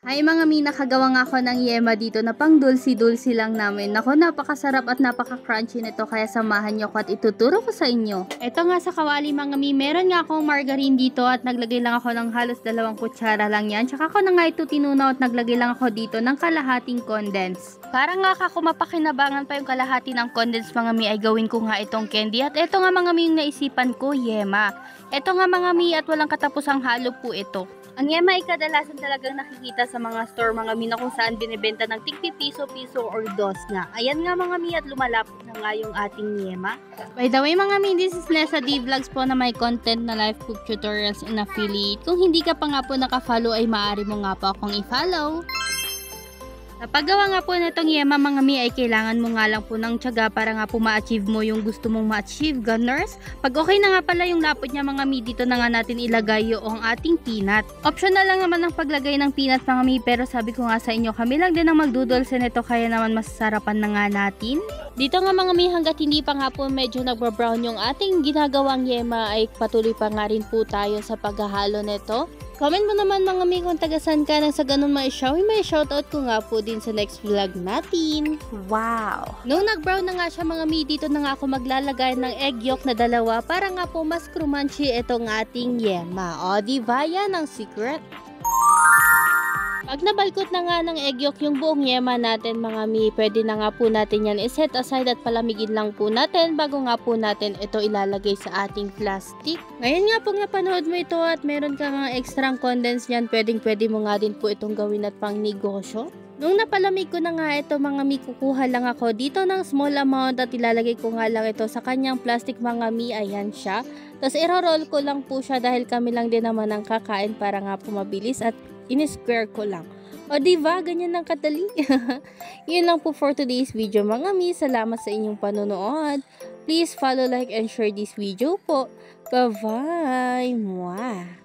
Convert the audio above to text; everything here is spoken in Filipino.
Hi mga mi, nakagawa nga ako ng yema dito na pang dulsi-dulsi lang namin. Nako, napakasarap at napaka-crunchy nito kaya samahan nyo ko at ituturo ko sa inyo. Ito nga sa kawali mga mi, meron nga akong margarine dito at naglagay lang ako ng halos 2 kutsara lang yan. Tsaka ko na nga ito tinunaw at naglagay lang ako dito ng kalahating condense. Para nga ako mapakinabangan pa yung kalahati ng condense mga mi ay gawin ko nga itong candy. At ito nga mga mi yung naisipan ko, yema. Ito nga mga mi at walang katapusang halo po ito. Ang yema ay kadalasan talagang nakikita sa mga store mga mi na kung saan binibenta ng tig piso-piso or dos nga. Ayan nga mga mi at lumalapit na nga yung ating yema. By the way mga mi, this is Nessa D Vlogs po na may content na live cook tutorials and affiliate. Kung hindi ka pa nga po naka-follow ay maaari mo nga po akong i-follow. Sa paggawa nga po nitong yema mga mi ay kailangan mo nga lang po ng tiyaga para nga po ma-achieve mo yung gusto mong ma-achieve, gunners. Pag okay na nga pala yung lapot niya mga mi, dito na nga natin ilagay yung ating peanut. Optional lang naman ang paglagay ng peanut mga mi, pero sabi ko nga sa inyo, kami lang din ang magdudulse nito kaya naman masasarapan na nga natin. Dito nga mga mi, hanggat hindi pa nga po medyo nagba-brown yung ating ginagawang yema ay patuloy pa nga rin po tayo sa paghahalo nito. Comment mo naman mga mi kung tagasan ka nang sa ganun may shoutout ko nga po din sa next vlog natin. Wow! Nung nag-brown na nga siya mga mi, dito na nga ako maglalagay ng egg yolk na 2 para nga po mas crunchy itong ating yema. O diba yan ang secret? Pag nabalkot na nga ng egg yolk yung buong yema natin mga mi, pwede na nga po natin yan i-set aside at palamigin lang po natin bago nga po natin ito ilalagay sa ating plastic. Ngayon nga po nga panood mo ito at meron ka nga extra condense yan, pwede mo nga din po itong gawin at pang negosyo. Nung napalamig ko na nga ito mga mi, kukuha lang ako dito ng small amount at ilalagay ko nga lang ito sa kanyang plastic mga mi, ayan siya. Tapos iro-roll ko lang po siya dahil kami lang din naman ang kakain para nga po mabilis at in-square ko lang. O diba, ganyan lang kadali. Yun lang po for today's video mga mi. Salamat sa inyong panonood. Please follow, like, and share this video po. Bye-bye! Mwah!